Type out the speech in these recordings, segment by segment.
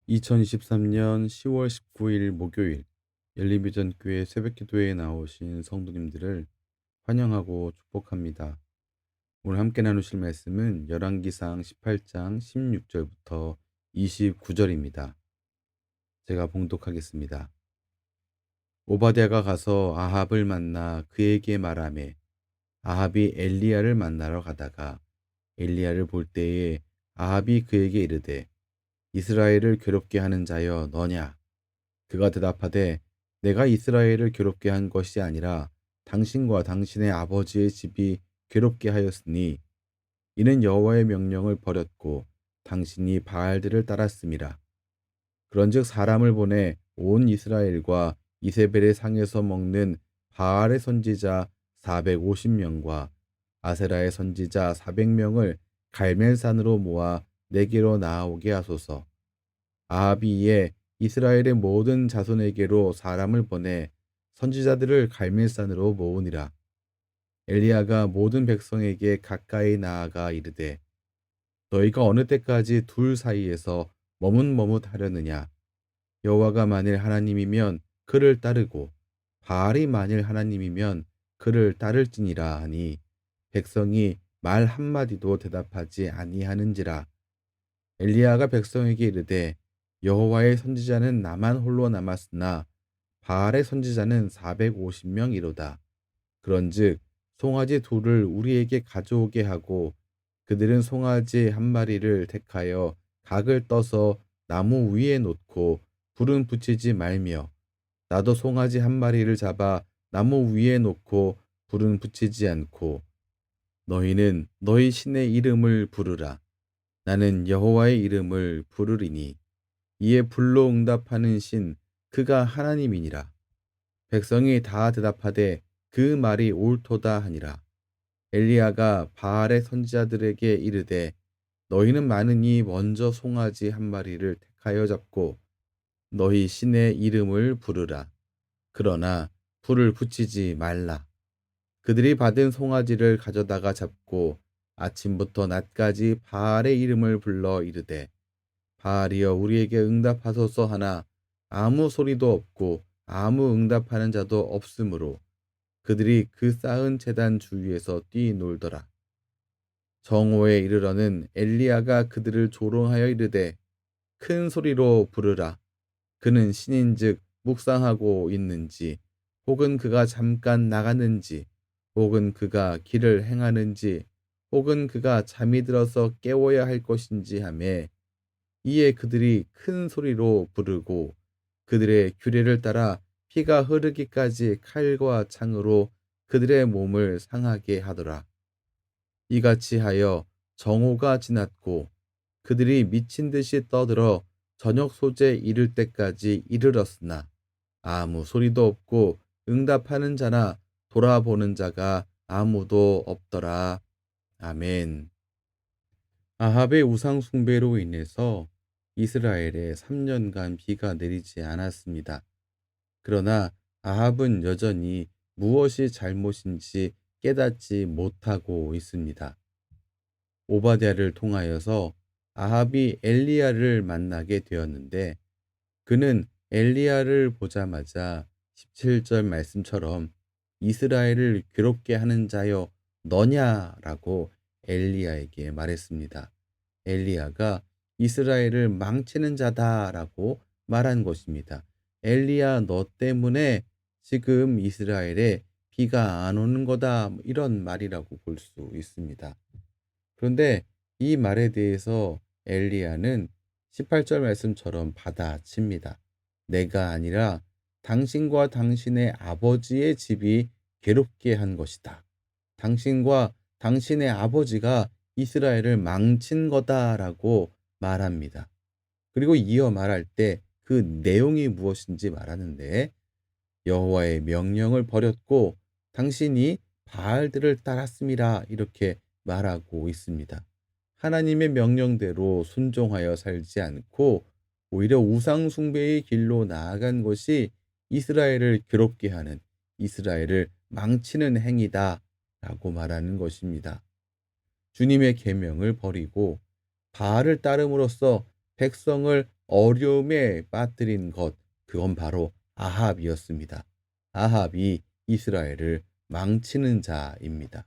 2023년 10월 19일 목요일 열린비전교회 새벽기도에 나오신 성도님들을 환영하고 축복합니다. 오늘 함께 나누실 말씀은 열왕기상 18장 16절부터 29절입니다. 제가 봉독하겠습니다. 오바댜가 가서 아합을 만나 그에게 말하매 아합이 엘리야를 만나러 가다가 엘리야를 볼 때에 아합이 그에게 이르되 이스라엘을 괴롭게 하는 자여 너냐? 그가 대답하되 내가 이스라엘을 괴롭게 한 것이 아니라 당신과 당신의 아버지의 집이 괴롭게 하였으니 이는 여호와의 명령을 버렸고 당신이 바알들을 따랐음이라. 그런즉 사람을 보내 온 이스라엘과 이세벨의 상에서 먹는 바알의 선지자 450명과 아세라의 선지자 400명을 갈멜산으로 모아 내게로 나아오게 하소서. 아합이 이에 이스라엘의 모든 자손에게로 사람을 보내 선지자들을 갈멜산으로 모으니라. 엘리야가 모든 백성에게 가까이 나아가 이르되 너희가 어느 때까지 둘 사이에서 머뭇머뭇하려느냐. 여호와가 만일 하나님이면 그를 따르고 바알이 만일 하나님이면 그를 따를지니라 하니 백성이 말 한마디도 대답하지 아니하는지라. 엘리야가 백성에게 이르되 여호와의 선지자는 나만 홀로 남았으나 바알의 선지자는 450명이로다. 그런즉 송아지 둘을 우리에게 가져오게 하고 그들은 송아지 한 마리를 택하여 각을 떠서 나무 위에 놓고 불은 붙이지 말며 나도 송아지 한 마리를 잡아 나무 위에 놓고 불은 붙이지 않고 너희는 너희 신의 이름을 부르라. 나는 여호와의 이름을 부르리니 이에 불로 응답하는 신 그가 하나님이니라. 백성이 다 대답하되 그 말이 옳도다 하니라. 엘리야가 바알의 선지자들에게 이르되 너희는 많으니 먼저 송아지 한 마리를 택하여 잡고 너희 신의 이름을 부르라. 그러나 불을 붙이지 말라. 그들이 받은 송아지를 가져다가 잡고 아침부터 낮까지 바알의 이름을 불러 이르되 바알이여 우리에게 응답하소서 하나 아무 소리도 없고 아무 응답하는 자도 없으므로 그들이 그 쌓은 제단 주위에서 뛰놀더라. 정오에 이르러는 엘리야가 그들을 조롱하여 이르되 큰 소리로 부르라. 그는 신인즉 묵상하고 있는지 혹은 그가 잠깐 나갔는지 혹은 그가 길을 행하는지 혹은 그가 잠이 들어서 깨워야 할 것인지 하매 이에 그들이 큰 소리로 부르고 그들의 규례를 따라 피가 흐르기까지 칼과 창으로 그들의 몸을 상하게 하더라. 이같이 하여 정오가 지났고 그들이 미친 듯이 떠들어 저녁 소재 이를 때까지 이르렀으나 아무 소리도 없고 응답하는 자나 돌아보는 자가 아무도 없더라. 아멘. 아합의 우상 숭배로 인해서 이스라엘에 3년간 비가 내리지 않았습니다. 그러나 아합은 여전히 무엇이 잘못인지 깨닫지 못하고 있습니다. 오바댜를 통하여서 아합이 엘리야를 만나게 되었는데 그는 엘리야를 보자마자 17절 말씀처럼 이스라엘을 괴롭게 하는 자여 너냐라고 엘리야에게 말했습니다. 엘리야가 이스라엘을 망치는 자다라고 말한 것입니다. 엘리야 너 때문에 지금 이스라엘에 비가 안 오는 거다 이런 말이라고 볼 수 있습니다. 그런데 이 말에 대해서 엘리야는 18절 말씀처럼 받아칩니다. 내가 아니라 당신과 당신의 아버지의 집이 괴롭게 한 것이다. 당신과 당신의 아버지가 이스라엘을 망친 거다라고 말합니다. 그리고 이어 말할 때 그 내용이 무엇인지 말하는데 여호와의 명령을 버렸고 당신이 바알들을 따랐음이라 이렇게 말하고 있습니다. 하나님의 명령대로 순종하여 살지 않고 오히려 우상 숭배의 길로 나아간 것이 이스라엘을 괴롭게 하는 이스라엘을 망치는 행위다라고 말하는 것입니다. 주님의 계명을 버리고 바알을 따름으로써 백성을 어려움에 빠뜨린 것, 그건 바로 아합이었습니다. 아합이 이스라엘을 망치는 자입니다.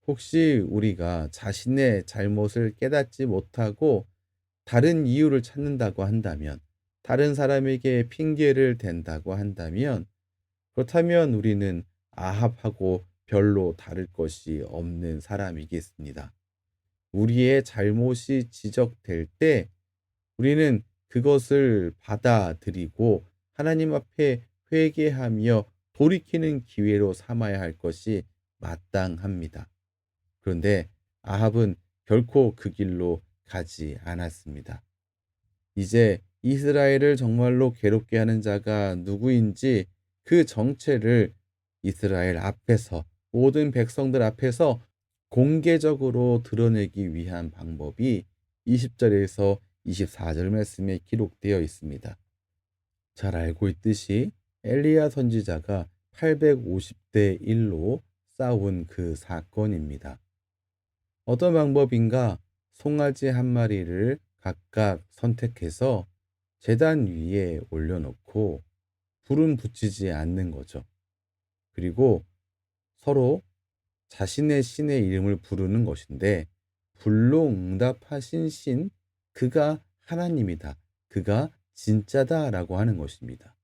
혹시 우리가 자신의 잘못을 깨닫지 못하고 다른 이유를 찾는다고 한다면, 다른 사람에게 핑계를 댄다고 한다면, 그렇다면 우리는 아합하고 별로 다를 것이 없는 사람이겠습니다. 우리의 잘못이 지적될 때 우리는 그것을 받아들이고 하나님 앞에 회개하며 돌이키는 기회로 삼아야 할 것이 마땅합니다. 그런데 아합은 결코 그 길로 가지 않았습니다. 이제 이스라엘을 정말로 괴롭게 하는 자가 누구인지 그 정체를 이스라엘 앞에서, 모든 백성들 앞에서 공개적으로 드러내기 위한 방법이 20절에서 24절 말씀에 기록되어 있습니다. 잘 알고 있듯이 엘리야 선지자가 850대 1로 싸운 그 사건입니다. 어떤 방법인가? 송아지 한 마리를 각각 선택해서 제단 위에 올려놓고 불은 붙이지 않는 거죠. 그리고 서로 자신의 신의 이름을 부르는 것인데, 불로 응답하신 신, 그가 하나님이다, 그가 진짜다라고 하는 것입니다.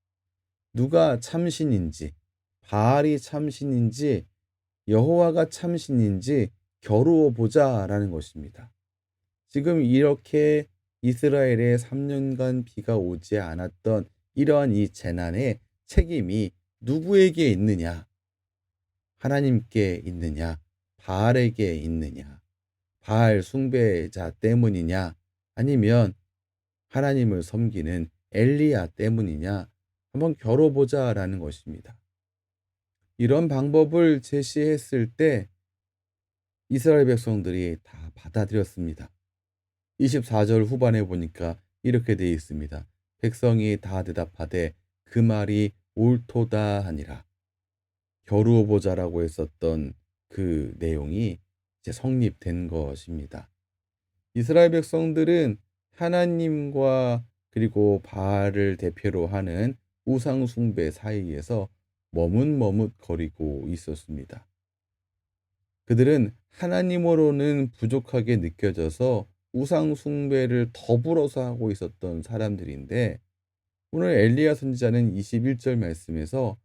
누가 참신인지, 바알이 참신인지, 여호와가 참신인지 겨루어 보자라는 것입니다. 지금 이렇게 이스라엘에 3년간 비가 오지 않았던 이러한 이 재난의 책임이 누구에게 있느냐? 하나님께 있느냐? 바알에게 있느냐? 바알 숭배자 때문이냐? 아니면 하나님을 섬기는 엘리야 때문이냐? 한번 겨뤄보자라는 것입니다. 이런 방법을 제시했을 때 이스라엘 백성들이 다 받아들였습니다. 24절 후반에 보니까 이렇게 되어 있습니다. 백성이 다 대답하되 그 말이 옳도다 하니라. 겨루어 보자라고 했었던 그 내용이 이제 성립된 것입니다. 이스라엘 백성들은 하나님과 그리고 바알을 대표로 하는 우상 숭배 사이에서 머뭇머뭇거리고 있었습니다. 그들은 하나님으로는 부족하게 느껴져서 우상 숭배를 더불어서 하고 있었던 사람들인데, 오늘 엘리야 선지자는 21절 말씀에서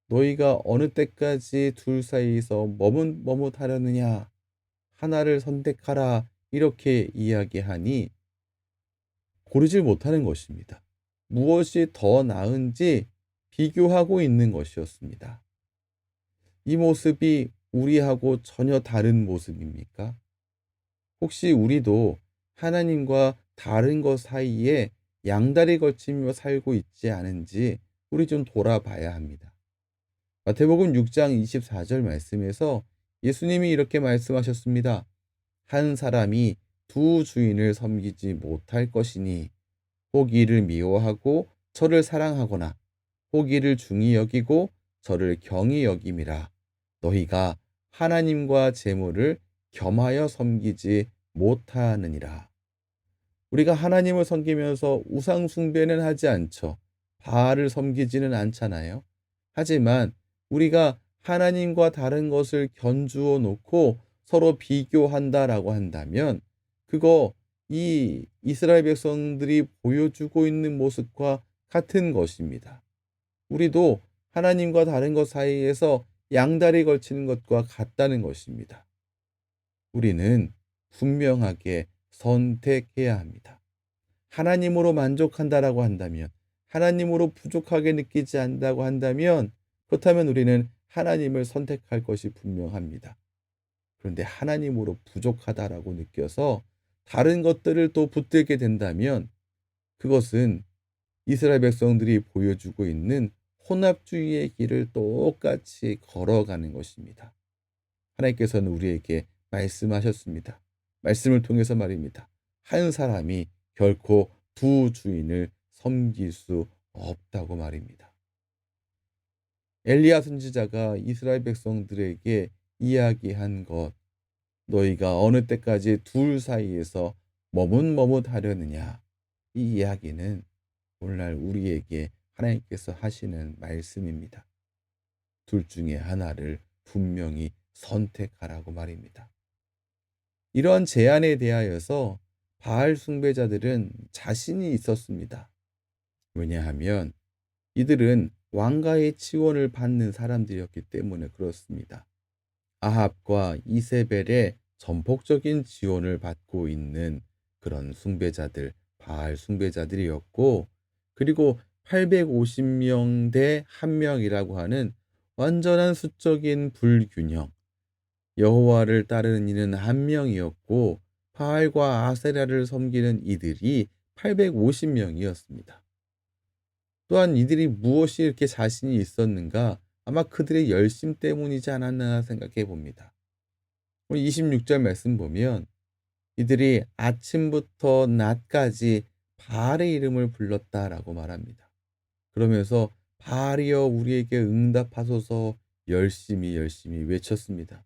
너희가 어느 때까지 둘 사이에서 머뭇머뭇하려느냐, 하나를 선택하라, 이렇게 이야기하니 고르질 못하는 것입니다. 무엇이 더 나은지 비교하고 있는 것이었습니다. 이 모습이 우리하고 전혀 다른 모습입니까? 혹시 우리도 하나님과 다른 것 사이에 양다리 걸치며 살고 있지 않은지 우리 좀 돌아봐야 합니다. 마태복음 6장 24절 말씀에서 예수님이 이렇게 말씀하셨습니다. 한 사람이 두 주인을 섬기지 못할 것이니 혹 이를 미워하고 저를 사랑하거나 혹 이를 중히 여기고 저를 경히 여김이라. 너희가 하나님과 재물을 겸하여 섬기지 못하느니라. 우리가 하나님을 섬기면서 우상 숭배는 하지 않죠. 바알을 섬기지는 않잖아요. 하지만 우리가 하나님과 다른 것을 견주어 놓고 서로 비교한다라고 한다면 그거 이 이스라엘 백성들이 보여주고 있는 모습과 같은 것입니다. 우리도 하나님과 다른 것 사이에서 양다리 걸치는 것과 같다는 것입니다. 우리는 분명하게 선택해야 합니다. 하나님으로 만족한다라고 한다면, 하나님으로 부족하게 느끼지 않는다고 한다면, 그렇다면 우리는 하나님을 선택할 것이 분명합니다. 그런데 하나님으로 부족하다라고 느껴서 다른 것들을 또 붙들게 된다면 그것은 이스라엘 백성들이 보여주고 있는 혼합주의의 길을 똑같이 걸어가는 것입니다. 하나님께서는 우리에게 말씀하셨습니다. 말씀을 통해서 말입니다. 한 사람이 결코 두 주인을 섬길 수 없다고 말입니다. 엘리야 선지자가 이스라엘 백성들에게 이야기한 것, 너희가 어느 때까지 둘 사이에서 머뭇머뭇하려느냐, 이 이야기는 오늘날 우리에게 하나님께서 하시는 말씀입니다. 둘 중에 하나를 분명히 선택하라고 말입니다. 이러한 제안에 대하여서 바알 숭배자들은 자신이 있었습니다. 왜냐하면 이들은 왕가의 지원을 받는 사람들이었기 때문에 그렇습니다. 아합과 이세벨의 전폭적인 지원을 받고 있는 그런 숭배자들, 바알 숭배자들이었고, 그리고 850명 대 1명이라고 하는 완전한 수적인 불균형, 여호와를 따르는 이는 1명이었고 바알과 아세라를 섬기는 이들이 850명이었습니다. 또한 이들이 무엇이 이렇게 자신이 있었는가? 아마 그들의 열심 때문이지 않았나 생각해 봅니다. 우리 26절 말씀 보면 이들이 아침부터 낮까지 바알의 이름을 불렀다라고 말합니다. 그러면서 바알이여 우리에게 응답하소서 열심히 외쳤습니다.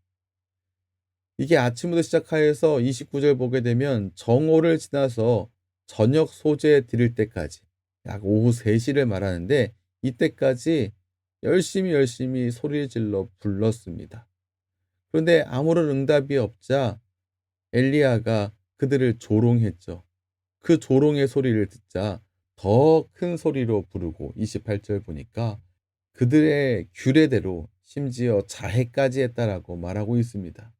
이게 아침부터 시작하여서 29절 보게 되면 정오를 지나서 저녁 소재 드릴 때까지 약 오후 3시를 말하는데 이때까지 열심히 소리를 질러 불렀습니다. 그런데 아무런 응답이 없자 엘리야가 그들을 조롱했죠. 그 조롱의 소리를 듣자 더 큰 소리로 부르고 28절 보니까 그들의 규례대로 심지어 자해까지 했다라고 말하고 있습니다.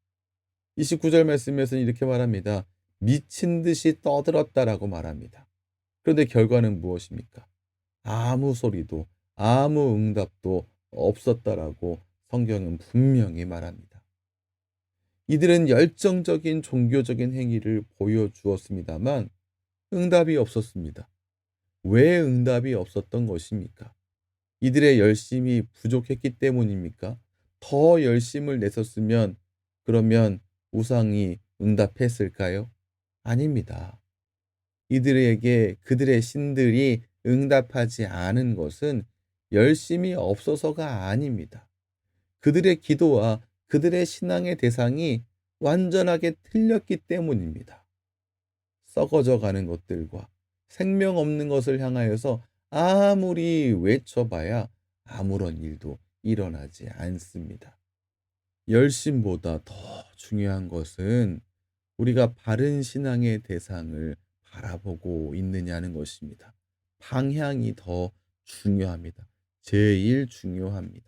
29절 말씀에서는 이렇게 말합니다. 미친 듯이 떠들었다라고 말합니다. 그런데 결과는 무엇입니까? 아무 소리도 아무 응답도 없었다라고 성경은 분명히 말합니다. 이들은 열정적인 종교적인 행위를 보여주었습니다만 응답이 없었습니다. 왜 응답이 없었던 것입니까? 이들의 열심이 부족했기 때문입니까? 더 열심을 냈었으면 그러면 우상이 응답했을까요? 아닙니다. 이들에게 그들의 신들이 응답하지 않은 것은 열심이 없어서가 아닙니다. 그들의 기도와 그들의 신앙의 대상이 완전하게 틀렸기 때문입니다. 썩어져 가는 것들과 생명 없는 것을 향하여서 아무리 외쳐봐야 아무런 일도 일어나지 않습니다. 열심보다 더 중요한 것은 우리가 바른 신앙의 대상을 바라보고 있느냐는 것입니다. 방향이 더 중요합니다. 제일 중요합니다.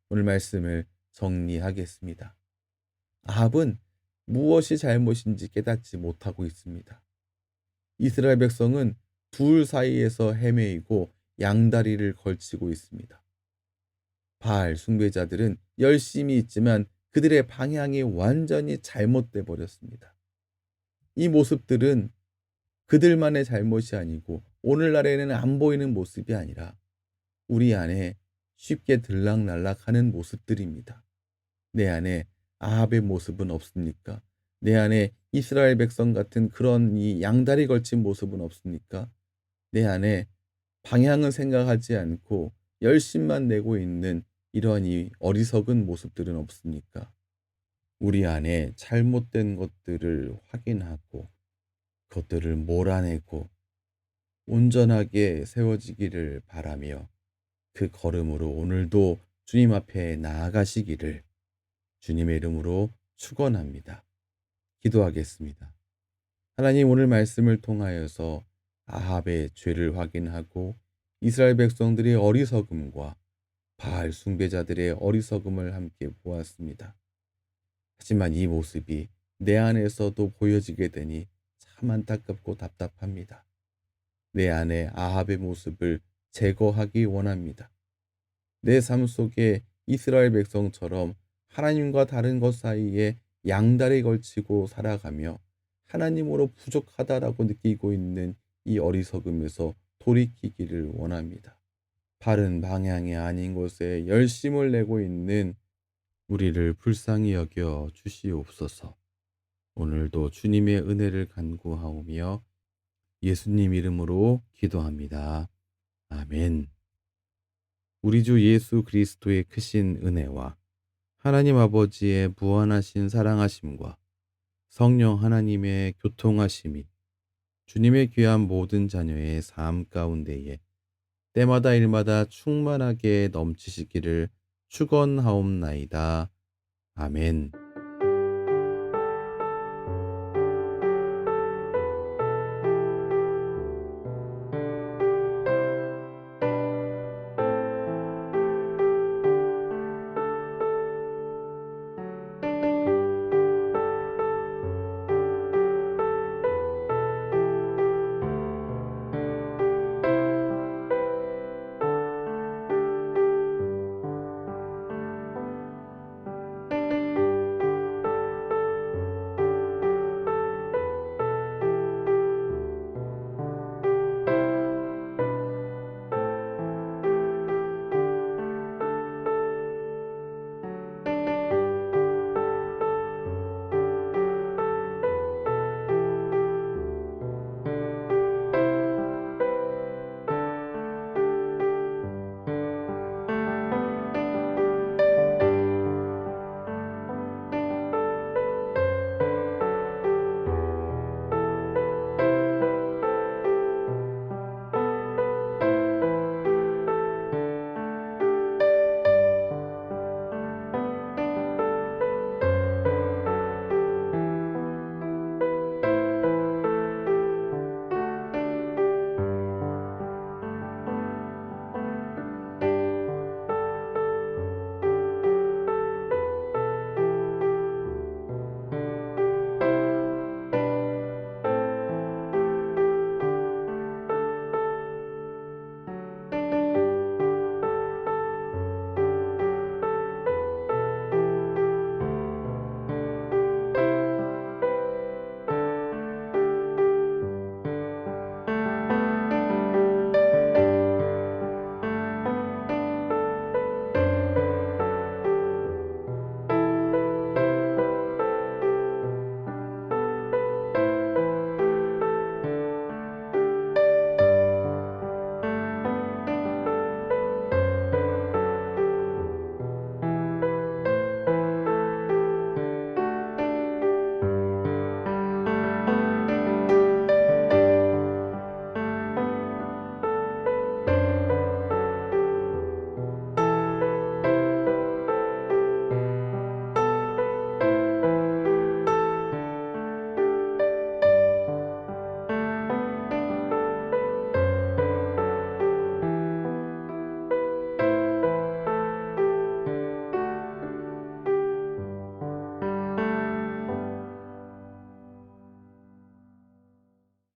오늘 말씀을 정리하겠습니다. 아합은 무엇이 잘못인지 깨닫지 못하고 있습니다. 이스라엘 백성은 둘 사이에서 헤매이고 양다리를 걸치고 있습니다. 바알 숭배자들은 열심히 있지만 그들의 방향이 완전히 잘못돼 버렸습니다. 이 모습들은 그들만의 잘못이 아니고 오늘날에는 안 보이는 모습이 아니라 우리 안에 쉽게 들락날락하는 모습들입니다. 내 안에 아합의 모습은 없습니까? 내 안에 이스라엘 백성 같은 그런 이 양다리 걸친 모습은 없습니까? 내 안에 방향은 생각하지 않고 열심만 내고 있는 이러한 이 어리석은 모습들은 없습니까? 우리 안에 잘못된 것들을 확인하고 그것들을 몰아내고 온전하게 세워지기를 바라며 그 걸음으로 오늘도 주님 앞에 나아가시기를 주님의 이름으로 축원합니다. 기도하겠습니다. 하나님 오늘 말씀을 통하여서 아합의 죄를 확인하고 이스라엘 백성들의 어리석음과 바알 숭배자들의 어리석음을 함께 보았습니다. 하지만 이 모습이 내 안에서도 보여지게 되니 참 안타깝고 답답합니다. 내 안에 아합의 모습을 제거하기 원합니다. 내 삶 속에 이스라엘 백성처럼 하나님과 다른 것 사이에 양다리 걸치고 살아가며 하나님으로 부족하다라고 느끼고 있는 이 어리석음에서 돌이키기를 원합니다. 바른 방향이 아닌 곳에 열심을 내고 있는 우리를 불쌍히 여겨 주시옵소서. 오늘도 주님의 은혜를 간구하오며 예수님 이름으로 기도합니다. 아멘. 우리 주 예수 그리스도의 크신 은혜와 하나님 아버지의 무한하신 사랑하심과 성령 하나님의 교통하심이 주님의 귀한 모든 자녀의 삶 가운데에 때마다 일마다 충만하게 넘치시기를 축원하옵나이다. 아멘.